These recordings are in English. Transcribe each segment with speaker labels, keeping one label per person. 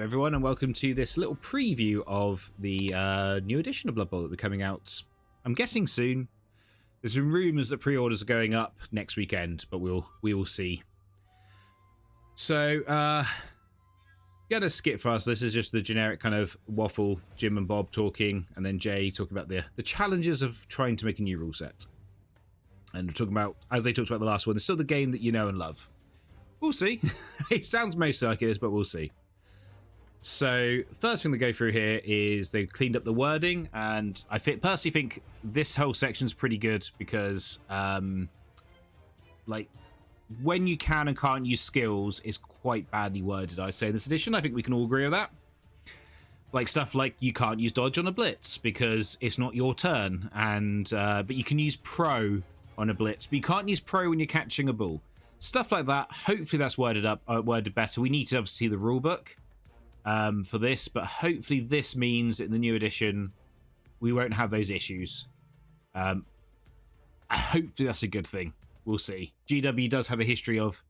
Speaker 1: everyone, and welcome to this little preview of the new edition of Blood Bowl that will be coming out, I'm guessing soon. There's some rumours that pre-orders are going up next weekend, but we will see. So, gonna skip fast. This is just the generic kind of waffle, Jim and Bob talking, and then Jay talking about the challenges of trying to make a new rule set. And we're talking about, as they talked about the last one, it's still the game that you know and love. We'll see. It sounds mostly like it is, but we'll see. So, first thing to go through here is they cleaned up the wording, and I personally think this whole section's pretty good because, like, when you can and can't use skills is quite badly worded, I'd say, in this edition. I think we can all agree with that. Like, stuff like you can't use dodge on a blitz because it's not your turn, and but you can use pro on a blitz, but you can't use pro when you're catching a ball. Stuff like that. Hopefully that's worded better. We need to obviously see the rule book for this, but hopefully this means in the new edition we won't have those issues. Hopefully that's a good thing. We'll see. GW does have a history of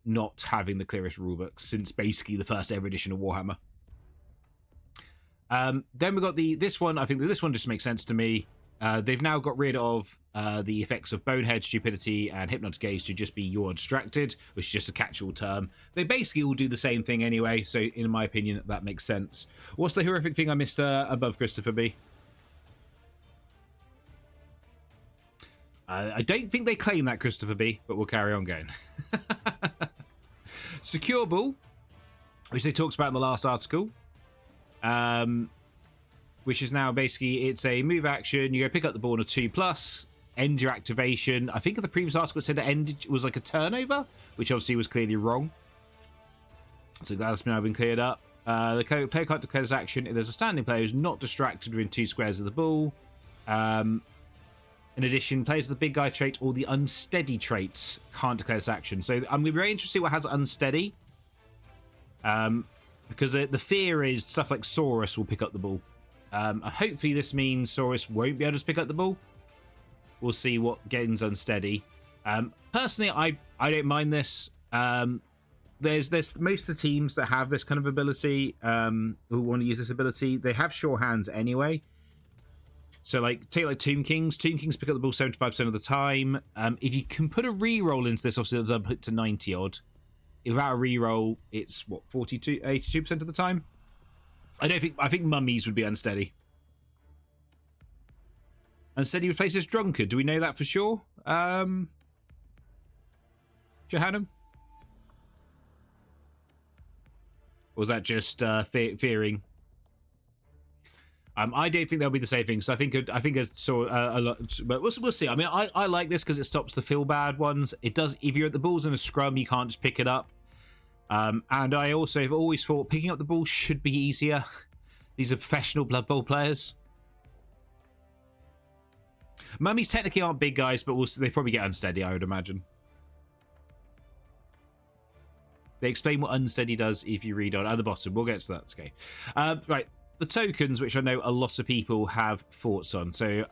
Speaker 1: not having the clearest rulebooks since basically the first ever edition of Warhammer. Then we got this one. I think that this one just makes sense to me. They've now got rid of the effects of Bonehead, Stupidity, and Hypnotic Gaze to just be You're Distracted, which is just a catch-all term. They basically all do the same thing anyway, so in my opinion, that makes sense. What's the horrific thing I missed above Christopher B? I don't think they claim that, Christopher B, but we'll carry on going. Secure Ball, which they talked about in the last article. Which is now basically, it's a move action. You go pick up the ball on a 2+, end your activation. I think in the previous article it said it ended was like a turnover, which obviously was clearly wrong. So that's now been cleared up. The player can't declare this action if there's a standing player who's not distracted within 2 squares of the ball. In addition, players with the big guy trait or the unsteady trait can't declare this action. So I'm going to be very interested to see what has unsteady. Because the fear is stuff like Saurus will pick up the ball. Hopefully this means Saurus won't be able to pick up the ball. We'll see what gains unsteady. Personally, I don't mind this. There's most of the teams that have this kind of ability, who want to use this ability, they have sure hands anyway. So take like Tomb Kings. Tomb Kings pick up the ball 75% of the time. If you can put a reroll into this, obviously it'll up to 90 odd. Without a reroll, it's what, 82% of the time? I think mummies would be unsteady. Unsteady replaces drunkard. Do we know that for sure? Johannem? Or was that just fearing? I don't think they'll be the same thing. So I think I saw a lot, but we'll see. I mean, I like this because it stops the feel bad ones. It does. If you're at the balls in a scrum, you can't just pick it up. And I also have always thought picking up the ball should be easier. These are professional Blood Bowl players. Mummies technically aren't big guys, but they probably get unsteady, I would imagine. They explain what unsteady does if you read on at the bottom. We'll get to that. Okay. Right. The tokens, which I know a lot of people have thoughts on. So,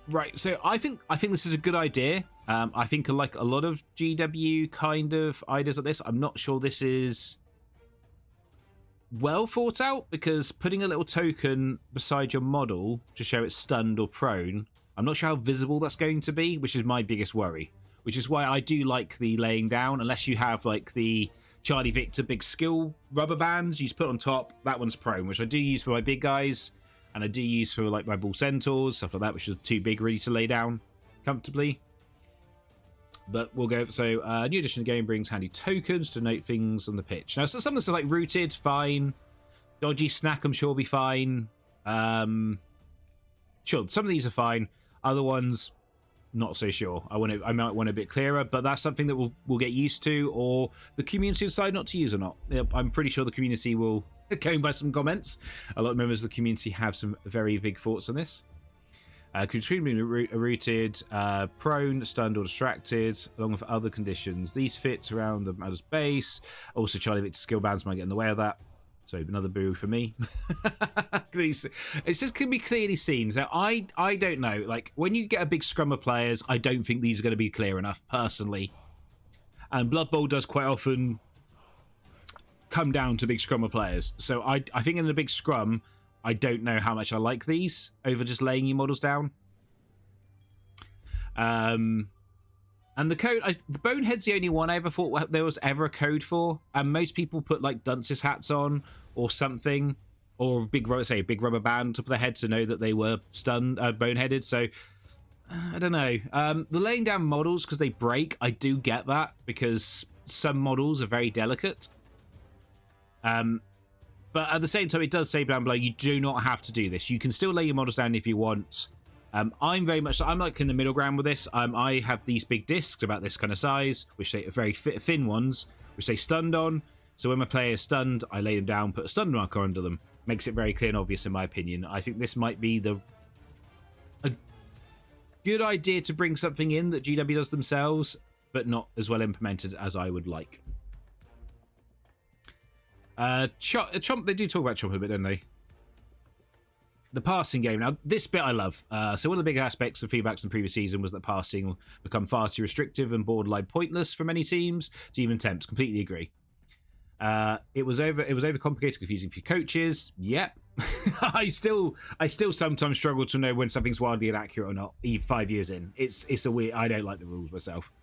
Speaker 1: right. So I think this is a good idea. I think like a lot of GW kind of ideas like this, I'm not sure this is well thought out, because putting a little token beside your model to show it's stunned or prone, I'm not sure how visible that's going to be, which is my biggest worry. Which is why I do like the laying down, unless you have like the Charlie Victor big skill rubber bands you just put on top. That one's prone, which I do use for my big guys, and I do use for like my bull centaurs, stuff like that, which is too big really to lay down comfortably. But we'll go. So new edition of the game brings handy tokens to note things on the pitch. Now, so some of this are like rooted, fine. Dodgy snack, I'm sure will be fine. Sure, some of these are fine. Other ones, not so sure. I might want a bit clearer, but that's something that we'll get used to, or the community decide not to use or not. I'm pretty sure the community will, going by some comments, a lot of members of the community have some very big thoughts on this. Contributing rooted, prone, stunned, or distracted, along with other conditions. These fit around the matter's base. Also, Charlie Victor skill bands might get in the way of that. So another boo for me. It just can be clearly seen. So I don't know. Like when you get a big scrum of players, I don't think these are going to be clear enough, personally. And Blood Bowl does quite often come down to big scrum of players. So I think in a big scrum, I don't know how much I like these over just laying your models down. And the code, the Bonehead's the only one I ever thought there was ever a code for. And most people put like dunce's hats on or something, or a big rubber band on top of their head to know that they were stunned, boneheaded. So I don't know. The laying down models because they break, I do get that, because some models are very delicate. But at the same time, it does say down below, you do not have to do this. You can still lay your models down if you want. I'm like in the middle ground with this. I have these big discs about this kind of size, which they are very thin ones, which they stunned on. So when my player is stunned, I lay them down, put a stun marker under them. Makes it very clear and obvious in my opinion. I think this might be a good idea to bring something in that GW does themselves, but not as well implemented as I would like. Chomp, they do talk about Chomp a bit, don't they? The passing game. Now, this bit I love. So one of the big aspects of feedbacks from the previous season was that passing will become far too restrictive and borderline pointless for many teams, to even temps. Completely agree. It was overcomplicated, confusing for coaches. Yep. I still sometimes struggle to know when something's wildly inaccurate or not, even 5 years in. It's a weird, I don't like the rules myself.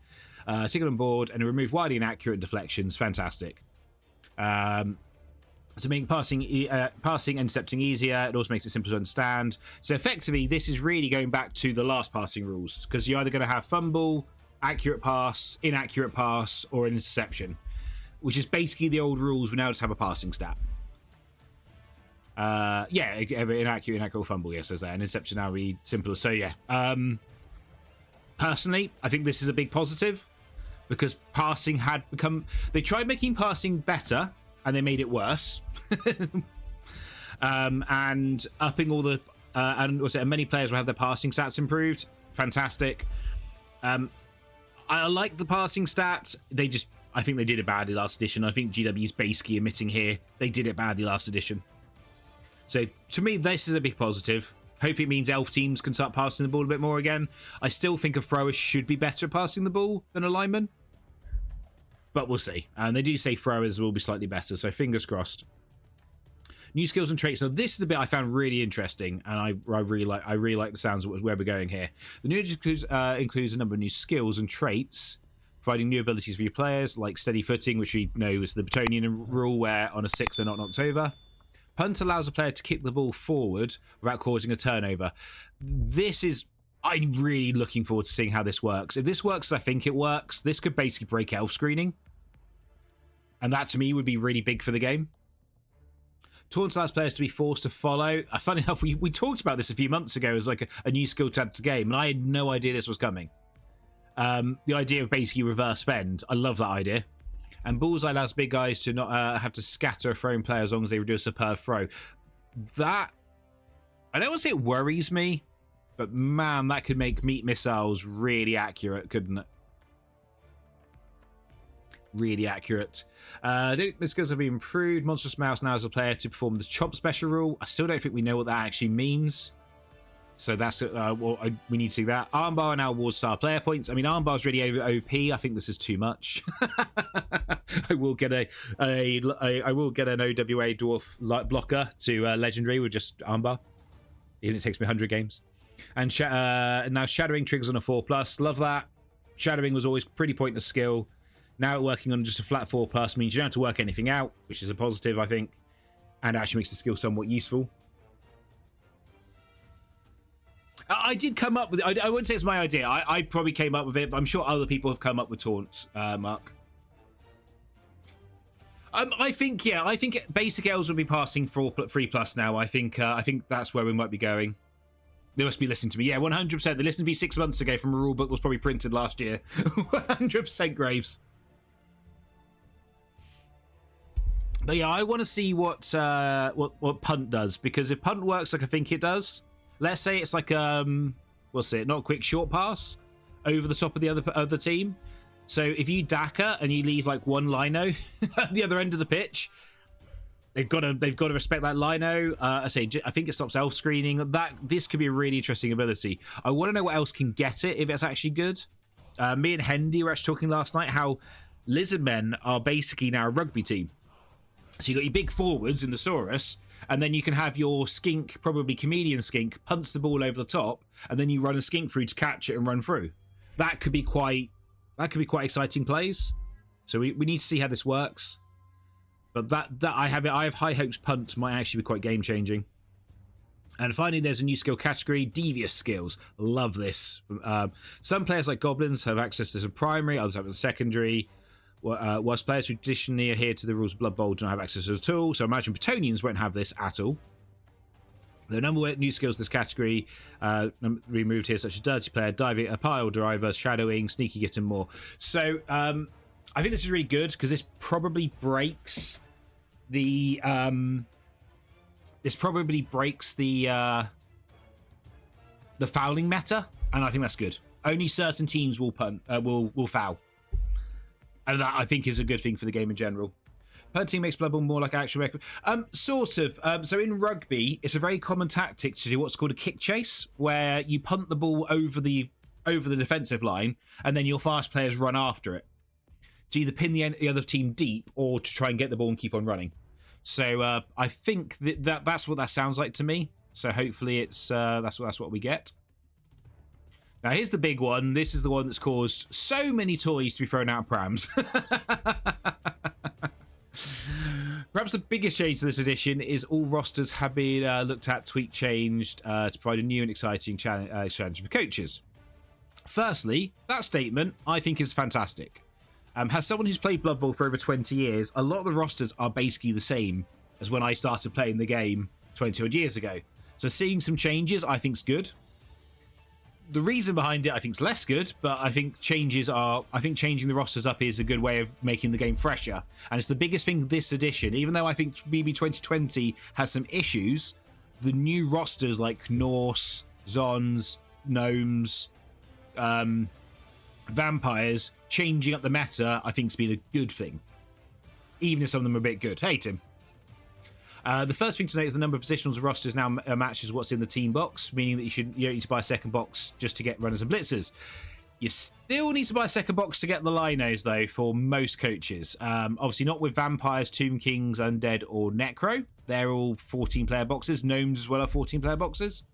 Speaker 1: Single on board and remove wildly inaccurate deflections. Fantastic. To make passing and intercepting easier, it also makes it simpler to understand. So effectively, this is really going back to the last passing rules, because you're either going to have fumble, accurate pass, inaccurate pass, or an interception, which is basically the old rules. We now just have a passing stat. Yeah, inaccurate, fumble. Yes, says that. An interception now be simpler. So yeah. Personally, I think this is a big positive, because passing had become. They tried making passing better, and they made it worse. And upping all the and many players will have their passing stats improved. Fantastic. I like the passing stats. I think they did it badly last edition. I think GW is basically admitting here they did it badly last edition. So to me, this is a big positive. Hopefully it means elf teams can start passing the ball a bit more again. I still think a thrower should be better at passing the ball than a lineman, but we'll see. And they do say throwers will be slightly better, so fingers crossed. New skills and traits. Now this is the bit I found really interesting, and I really like the sounds of where we're going here. The new includes a number of new skills and traits, providing new abilities for your players, like steady footing, which we know is the Bretonian rule, where on a 6 they're not knocked over. Punt allows a player to kick the ball forward without causing a turnover. I'm really looking forward to seeing how this works. If this works as I think it works, this could basically break elf screening. And that, to me, would be really big for the game. Taunt allows players to be forced to follow. Funny enough, we talked about this a few months ago as like a new skill to add to the game, and I had no idea this was coming. The idea of basically reverse fend. I love that idea. And Bullseye allows big guys to not have to scatter a throwing player as long as they do a superb throw. That, I don't want to say it worries me, but man, that could make meat missiles really accurate, couldn't it? Really accurate. The skills have been improved. Monstrous Mouse now has a player to perform the chop special rule. I still don't think we know what that actually means. So that's we need to see that. Armbar now awards star player points. I mean, Armbar's really over OP. I think this is too much. I will get an OWA dwarf blocker to legendary with just Armbar. Even it takes me 100 games. And now Shattering triggers on a 4+. Love that. Shattering was always pretty pointless skill. Now working on just a flat 4+ means you don't have to work anything out, which is a positive, I think, and actually makes the skill somewhat useful. I did come up with it. I wouldn't say it's my idea. I probably came up with it, but I'm sure other people have come up with taunt, Mark. I think basic elves will be passing 3+ now. I think that's where we might be going. They must be listening to me. Yeah, 100%. They listened to me 6 months ago from a rule book that was probably printed last year. 100% Graves. But yeah, I want to see what punt does, because if punt works like I think it does, let's say it's like we'll see it, not a quick short pass over the top of the other team. So if you DACA and you leave like one lino at the other end of the pitch, they've got to respect that lino. I think it stops elf screening. This could be a really interesting ability. I want to know what else can get it if it's actually good. Me and Hendy were actually talking last night how Lizardmen are basically now a rugby team. So you got your big forwards in the Saurus, and then you can have your skink, probably comedian skink, punts the ball over the top, and then you run a skink through to catch it and run through. That could be quite exciting plays. So we need to see how this works. But that I have high hopes punt might actually be quite game changing. And finally, there's a new skill category, Devious skills. Love this. Some players like Goblins have access to some primary, others have a secondary. Whilst players who traditionally adhere to the rules of Blood Bowl do not have access to it at all. So imagine Bretonnians won't have this at all. The number of new skills this category removed here, such as Dirty Player, Diving, a Pile Driver, Shadowing, Sneaky Git, and more. So I think this is really good because this probably breaks the fouling meta, and I think that's good. Only certain teams will will foul, and that I think is a good thing for the game in general. Punting makes Blood Bowl more like action record. Sort of. So in rugby, it's a very common tactic to do what's called a kick chase, where you punt the ball over the defensive line, and then your fast players run after it to either pin the other team deep or to try and get the ball and keep on running. So I think that's what that sounds like to me. So hopefully it's that's what we get. Now here's the big one. This is the one that's caused so many toys to be thrown out of prams. Perhaps the biggest change to this edition is all rosters have been looked at, tweaked, changed to provide a new and exciting challenge for coaches. Firstly, that statement I think is fantastic. As someone who's played Blood Bowl for over 20 years, a lot of the rosters are basically the same as when I started playing the game 20 odd years ago. So seeing some changes I think is good. The reason behind it I think is less good, but I think changing the rosters up is a good way of making the game fresher. And it's the biggest thing this edition. Even though I think BB 2020 has some issues, the new rosters like Norse, Zons, Gnomes, Vampires, changing up the meta, I think has been a good thing. Even if some of them are a bit good. Hey, Tim. The first thing to note is the number of positionals of rosters now matches what's in the team box, meaning that you don't need to buy a second box just to get runners and blitzers. You still need to buy a second box to get the linos, though, for most coaches. Obviously not with Vampires, Tomb Kings, Undead, or Necro. They're all 14-player boxes. Gnomes as well are 14-player boxes.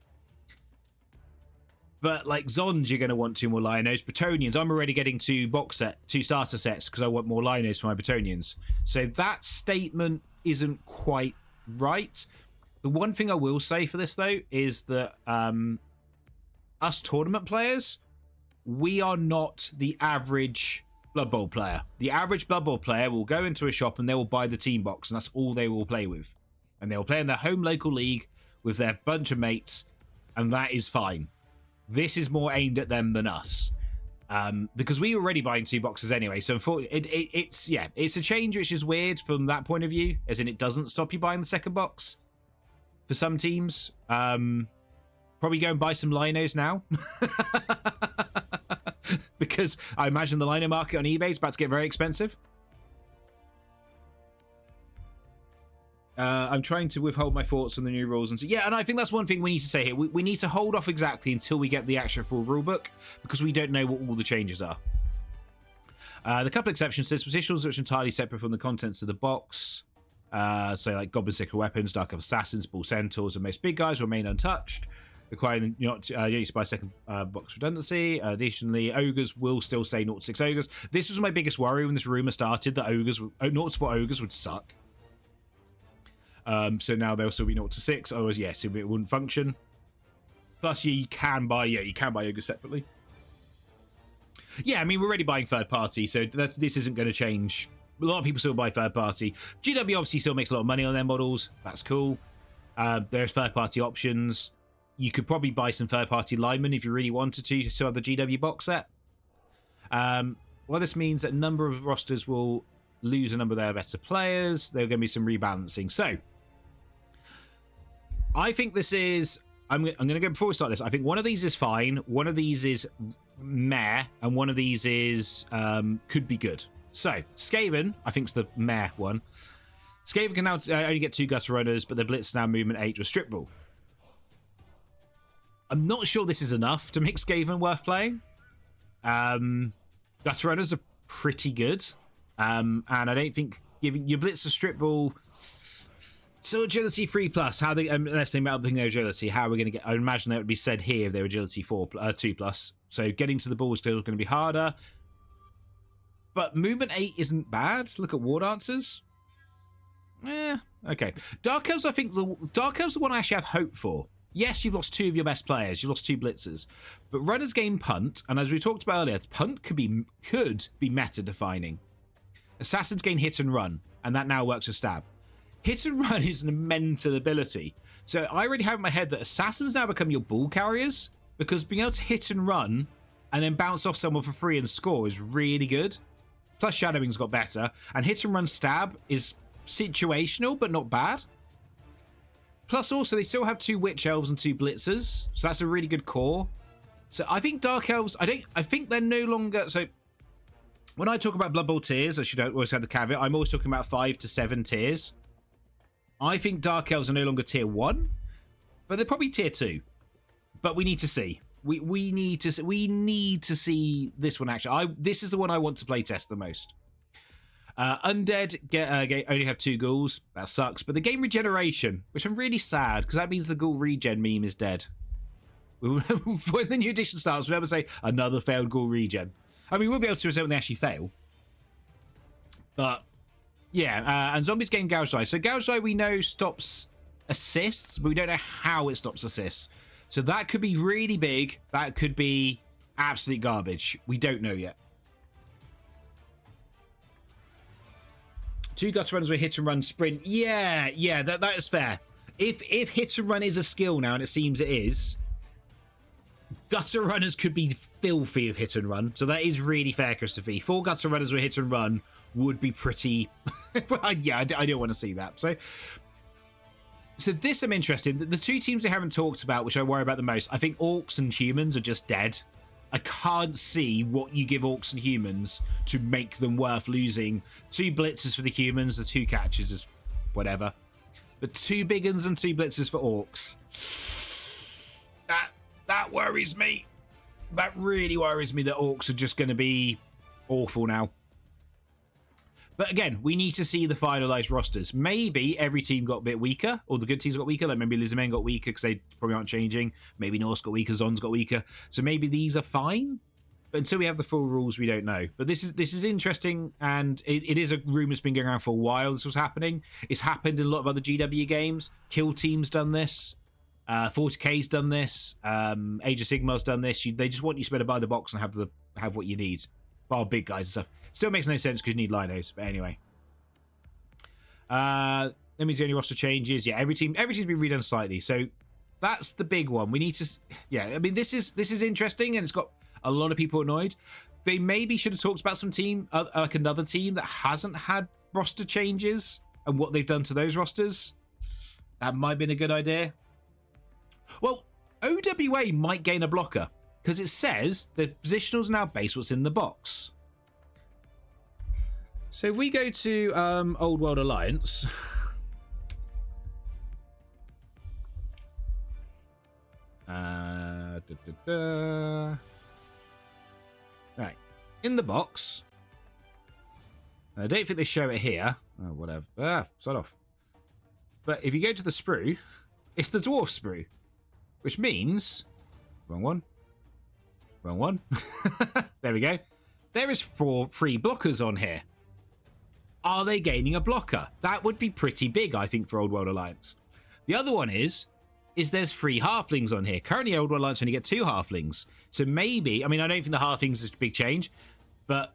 Speaker 1: But like Zons, you're going to want 2 more linos. Bretonnians, I'm already getting 2 starter sets because I want more linos for my Bretonnians. So that statement isn't quite right. The one thing I will say for this though is that us tournament players, we are not the average Blood Bowl player. The average Blood Bowl player will go into a shop and they will buy the team box, and that's all they will play with. And they will play in their home local league with their bunch of mates, and that is fine. This is more aimed at them than us. Because we were already buying 2 boxes anyway, so it's a change which is weird from that point of view, as in it doesn't stop you buying the second box for some teams. Probably go and buy some linos now. Because I imagine the lino market on eBay is about to get very expensive. I'm trying to withhold my thoughts on the new rules, and so yeah, and I think that's one thing we need to say here. We need to hold off exactly until we get the actual full rulebook, because we don't know what all the changes are. The couple exceptions, there's positionals which are entirely separate from the contents of the box. So like Goblin Secret Weapons, Dark Assassins, Bull Centaurs, and most big guys remain untouched, requiring you not to buy second box redundancy. Additionally, Ogres will still say 0-6 Ogres. This was my biggest worry when this rumor started, that 0-4 Ogres would suck. So now they'll still be 0-6. Otherwise, yes, it wouldn't function. Plus, you can buy Ogre separately. Yeah, I mean, we're already buying third party, so this isn't going to change. A lot of people still buy third party. GW obviously still makes a lot of money on their models. That's cool. There's third party options. You could probably buy some third party linemen if you really wanted to still have the GW box set. Well, this means that a number of rosters will lose a number of their better players. There are going to be some rebalancing. So, I think this is... I'm going to go before we start this. I think one of these is fine. One of these is meh. And one of these is could be good. So, Skaven, I think, is the meh one. Skaven can now only get 2 gutter runners, but the blitz is now movement 8 with strip rule. I'm not sure this is enough to make Skaven worth playing. Gutter runners are pretty good. And I don't think giving your Blitzer strip ball so agility 3+. How they unless they upping their agility, how are we going to get? I imagine that would be said here if they're agility 2+. So getting to the ball is still going to be harder. But movement 8 isn't bad. Look at War Dancers. Okay. Dark Elves, I think Dark Elves are the one I actually have hope for. Yes, you've lost 2 of your best players. You've lost 2 blitzers. But runners gain punt, and as we talked about earlier, punt could be meta defining. Assassins gain hit and run, and that now works with stab. Hit and run is an mental ability. So I already have in my head that assassins now become your ball carriers, because being able to hit and run and then bounce off someone for free and score is really good. Plus shadowing's got better, and hit and run stab is situational but not bad. Plus also they still have 2 witch elves and 2 blitzers, so that's a really good core. So I think dark elves, I think they're no longer, so when I talk about Blood Bowl tiers, I should always have the caveat, I'm always talking about 5 to 7 tiers. I think dark elves are no longer tier 1, but they're probably tier 2. But we need to see. We need to see this one actually. This is the one I want to play test the most. Undead only have 2 ghouls. That sucks. But the game regeneration, which I'm really sad because that means the ghoul regen meme is dead. When the new edition starts, we'll never say another failed ghoul regen. I mean, we'll be able to say when they actually fail. But yeah, and zombies gain gouge eye. So gouge eye we know stops assists, but we don't know how it stops assists. So that could be really big. That could be absolute garbage. We don't know yet. 2 gutter runners with hit and run sprint. Yeah, that is fair. If hit and run is a skill now, and it seems it is, gutter runners could be filthy with hit and run. So that is really fair, Christopher. 4 gutter runners with hit and run would be pretty... yeah, I don't want to see that. So this I'm interested in. The 2 teams they haven't talked about, which I worry about the most, I think orcs and humans are just dead. I can't see what you give orcs and humans to make them worth losing. 2 blitzers for the humans, the 2 catches is whatever. But 2 big uns and 2 blitzers for orcs. That worries me. That really worries me that orcs are just going to be awful now. But again, we need to see the finalised rosters. Maybe every team got a bit weaker, or the good teams got weaker. Like maybe Lizardmen got weaker because they probably aren't changing. Maybe Norse got weaker, Zons got weaker. So maybe these are fine. But until we have the full rules, we don't know. But this is interesting, and it is a rumour that's been going around for a while. This was happening. It's happened in a lot of other GW games. Kill Team's done this. 40k's done this. Age of Sigmar's done this. They just want you to be able to buy the box and have what you need. Well, big guys and stuff. Still makes no sense because you need linos. But anyway. That means the only roster changes. Yeah, every team's been redone slightly. So that's the big one. We need to... Yeah, I mean, this is interesting, and it's got a lot of people annoyed. They maybe should have talked about some team, like another team that hasn't had roster changes and what they've done to those rosters. That might have been a good idea. Well, OWA might gain a blocker because it says the positional's now based what's in the box. So if we go to Old World Alliance, right, in the box, and I don't think they show it here. Oh, whatever. Sod off. But if you go to the sprue, it's the dwarf sprue, which means wrong one. There we go. There is 4 free blockers on here. Are they gaining a blocker? That would be pretty big, I think, for Old World Alliance. The other one is there's 3 halflings on here. Currently, Old World Alliance only get 2 halflings. So maybe, I mean, I don't think the halflings is a big change, but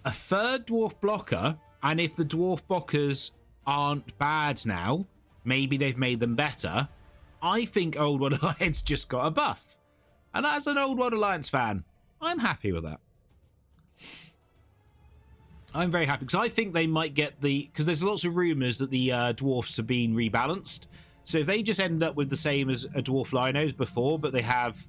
Speaker 1: a 3rd dwarf blocker, and if the dwarf blockers aren't bad now, maybe they've made them better. I think Old World Alliance just got a buff. And as an Old World Alliance fan, I'm happy with that. I'm very happy because I think they might get because there's lots of rumours that the dwarfs have been rebalanced. So if they just end up with the same as a dwarf linos before, but they have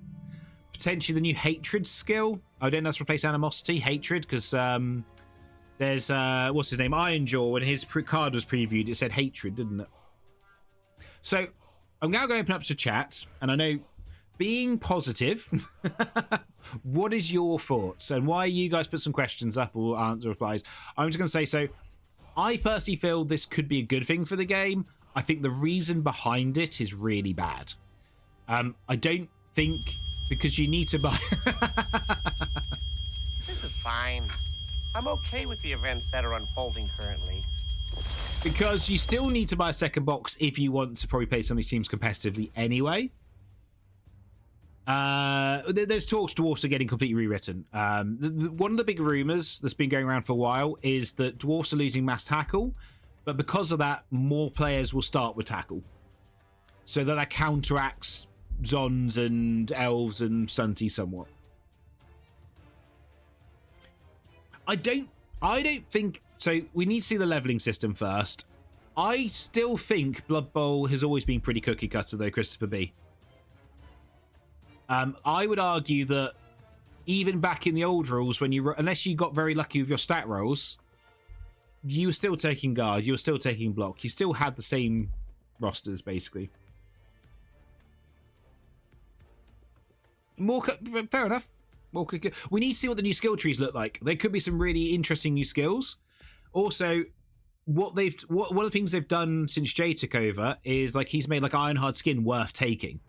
Speaker 1: potentially the new hatred skill. I don't know if that's replaced animosity, hatred, because there's what's his name, Ironjaw, when his card was previewed, it said hatred, didn't it? So I'm now going to open up to chat, and I know being positive, what is your thoughts? And why you guys put some questions up or answer replies? I'm just going to say, so I personally feel this could be a good thing for the game. I think the reason behind it is really bad. I don't think because you need to buy...
Speaker 2: This is fine. I'm okay with the events that are unfolding currently.
Speaker 1: Because you still need to buy a second box if you want to probably play some of these teams competitively anyway. There's talks dwarfs are getting completely rewritten. One of the big rumors that's been going around for a while is that dwarfs are losing mass tackle, but because of that, more players will start with tackle, so that counteracts Zons and elves and stunties somewhat. I don't think so. We need to see the leveling system first. I still think Blood Bowl has always been pretty cookie cutter though, Christopher B. I would argue that even back in the old rules, when unless you got very lucky with your stat rolls, you were still taking guard, you were still taking block, you still had the same rosters basically. Fair enough. We need to see what the new skill trees look like. There could be some really interesting new skills. Also, one of the things they've done since Jay took over is like he's made like Ironhard skin worth taking.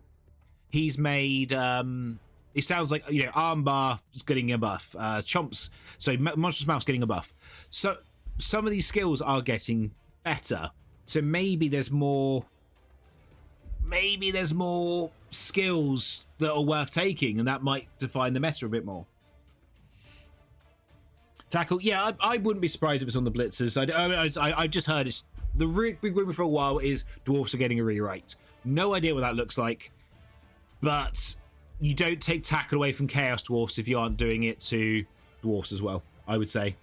Speaker 1: He's made it sounds like, you know, Armbar is getting a buff, Chomps, so Monstrous Mouse getting a buff. So some of these skills are getting better. So maybe there's more skills that are worth taking, and that might define the meta a bit more. Tackle, yeah, I wouldn't be surprised if it's on the blitzers. I just heard it's the big rumor for a while is dwarfs are getting a rewrite. No idea what that looks like, but you don't take tackle away from chaos dwarfs if you aren't doing it to dwarfs as well, I would say.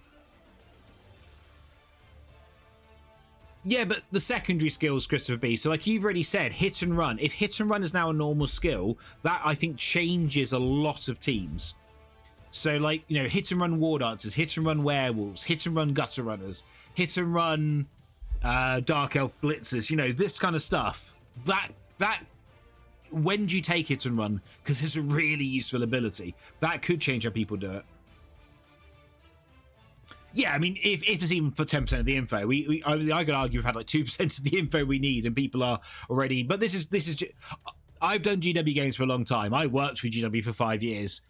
Speaker 1: Yeah, but the secondary skills, Christopher B. So like you've already said, hit and run. If hit and run is now a normal skill, that I think changes a lot of teams. So like, you know, hit and run war dancers, hit and run werewolves, hit and run gutter runners, hit and run dark elf blitzers, you know, this kind of stuff. That when do you take hit and run? Because it's a really useful ability. That could change how people do it. Yeah, I mean, if it's even for 10% of the info, I could argue we've had like 2% of the info we need, and people are already. But this is. I've done GW games for a long time. I worked for GW for 5 years.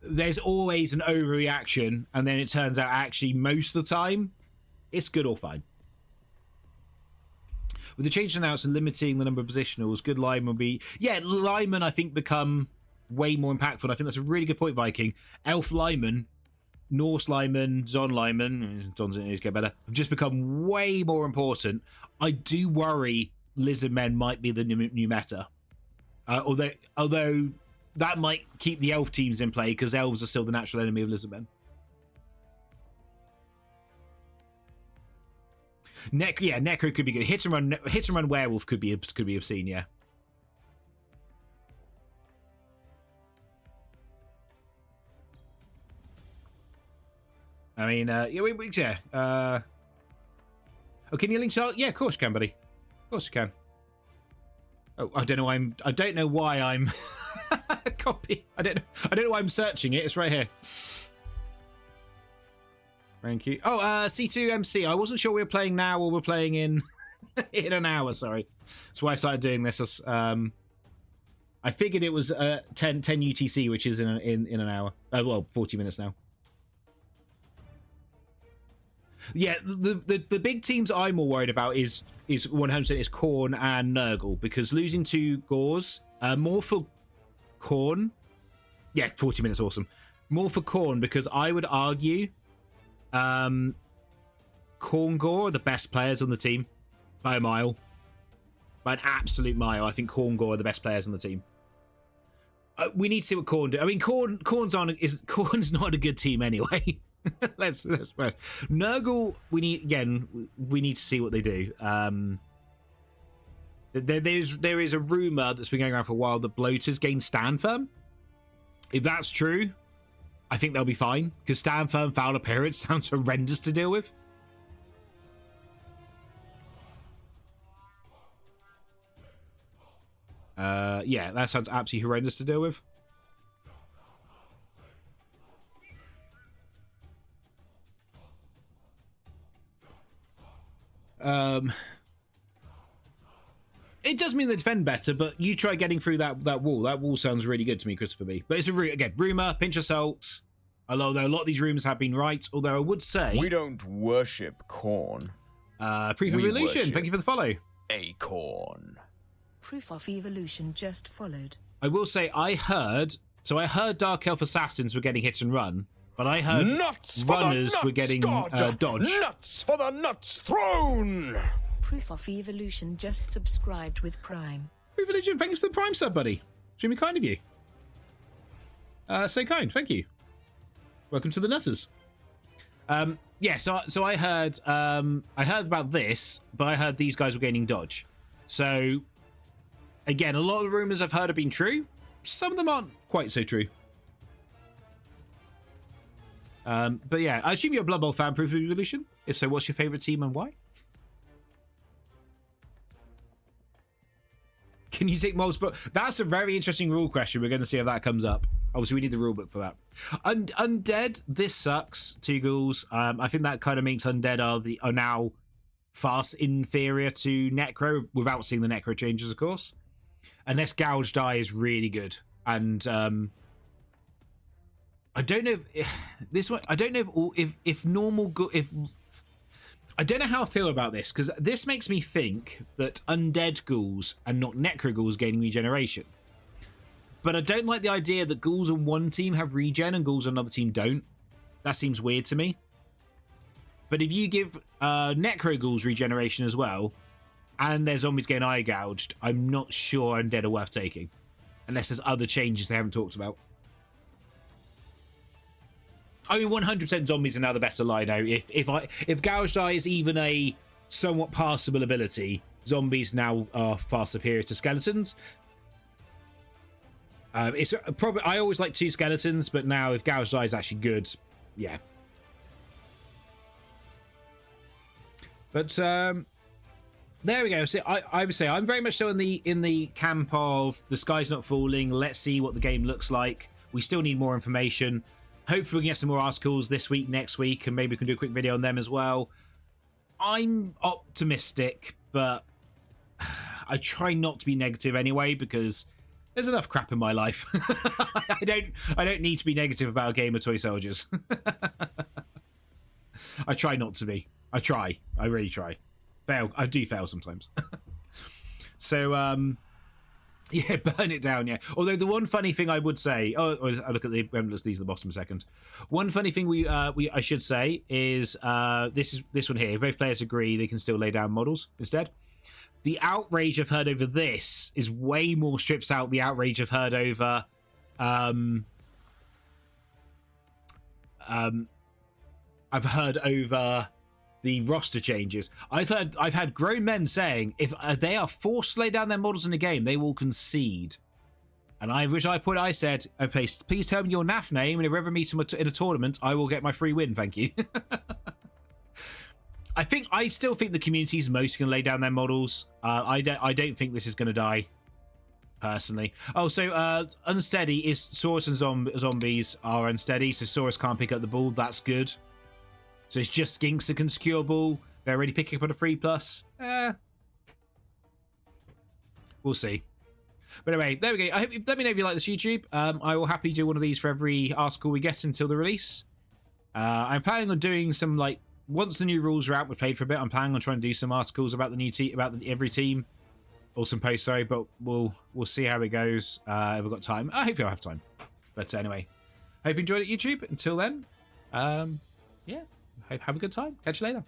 Speaker 1: There's always an overreaction, and then it turns out actually most of the time, it's good or fine. With the change announced and limiting the number of positionals, good linemen will be. Yeah, linemen I think become way more impactful. And I think that's a really good point, Viking. Elf linemen. Norse linemen, Zon linemen, Zon's need to get better, have just become way more important. I do worry lizard men might be the new meta. Although that might keep the elf teams in play because elves are still the natural enemy of lizard men. Necro could be good. Hit and run werewolf could be obscene, yeah. I mean, yeah. Oh, can you link to? Yeah, of course you can, buddy. Of course you can. Oh, I don't know why I'm copy. I don't know why I'm searching it. It's right here. Thank you. Oh, C2MC. I wasn't sure we were playing now or we're playing in in an hour. Sorry, that's why I started doing this. I figured it was 10 UTC, which is in an hour. Well, 40 minutes now. Yeah, the big teams I'm more worried about is 100% is Khorne and Nurgle, because losing to Gors, more for Khorne. Yeah, 40 minutes, awesome. More for Khorne because I would argue Khorne Gore are the best players on the team by a mile. By an absolute mile, I think Khorne Gore are the best players on the team. We need to see what Khorne do. I mean, Khorne's not a good team anyway. let's Nurgle, we need to see what they do. There is a rumor that's been going around for a while that bloaters gain stand firm. If that's true, I think they'll be fine, because stand firm foul appearance sounds horrendous to deal with. yeah, that sounds absolutely horrendous to deal with. It does mean they defend better, but you try getting through that wall. That wall sounds really good to me, Christopher B. But it's again, rumor, pinch of salt. Although a lot of these rumors have been right. Although I would say
Speaker 3: we don't worship corn.
Speaker 1: Proof of Evolution, thank you for the follow.
Speaker 3: Acorn.
Speaker 4: Proof of Evolution just followed.
Speaker 1: I will say I heard Dark Elf Assassins were getting hit and run, but I heard runners were getting dodge.
Speaker 3: Nuts for the nuts throne!
Speaker 4: Proof of Evolution just subscribed with Prime.
Speaker 1: Proof of Evolution, thank you for the Prime sub, buddy. Extremely kind of you. So kind, thank you. Welcome to the Nutters. Yeah, so I heard about this, but I heard these guys were gaining dodge. So again, a lot of the rumors I've heard have been true. Some of them aren't quite so true. But yeah, I assume you're a Blood Bowl fan, Proof of Evolution. If so, what's your favorite team and why? Can you take multiple? That's a very interesting rule question. We're going to see if that comes up. Obviously, we need the rule book for that. Undead, this sucks. Two ghouls. I think that kind of makes Undead are now fast inferior to Necro without seeing the Necro changes, of course. Unless Gouged Eye is really good. And I don't know if this one. I don't know if normal if. I don't know how I feel about this, because this makes me think that undead ghouls and not necro ghouls gaining regeneration. But I don't like the idea that ghouls on one team have regen and ghouls on another team don't. That seems weird to me. But if you give necro ghouls regeneration as well, and their zombies getting eye gouged, I'm not sure undead are worth taking. Unless there's other changes they haven't talked about. I mean, 100% zombies are now the best alive now. If Gouged Eye is even a somewhat passable ability, zombies now are far superior to skeletons. It's probably I always like 2 skeletons, but now if Gouged Eye is actually good, yeah. But there we go. So I would say I'm very much so in the camp of the sky's not falling. Let's see what the game looks like. We still need more information. Hopefully we can get some more articles this week, next week, and maybe we can do a quick video on them as well. I'm optimistic, but I try not to be negative anyway, because there's enough crap in my life. I don't need to be negative about a game of toy soldiers. I try not to be. I try. I really try. Fail. I do fail sometimes. So, yeah, burn it down, yeah. Although the one funny thing I would say... Oh, I look at the emblems, these are the bottom a second. One funny thing I should say is this one here. If both players agree, they can still lay down models instead. The outrage I've heard over this is way more strips out the outrage I've heard over... I've heard over the roster changes. I've had grown men saying if they are forced to lay down their models in a game, they will concede. And I said, okay, please tell me your NAF name, and if we ever meet him in a tournament, I will get my free win. Thank you. I still think the community is most going to lay down their models. I don't think this is going to die. Personally. Oh, so unsteady is Saurus and zombies are unsteady, so Saurus can't pick up the ball. That's good. So it's just skinks that can secure ball. They're already picking up on a 3+. We'll see. But anyway, there we go. Let me know if you like this YouTube. I will happily do one of these for every article we get until the release. I'm planning on doing some, like, once the new rules are out, we played for a bit. I'm planning on trying to do some articles about the new team, every team, or some posts. Sorry, but we'll see how it goes. If I've got time. Hopefully I'll have time. But anyway, hope you enjoyed it, YouTube. Until then, yeah. Have a good time. Catch you later.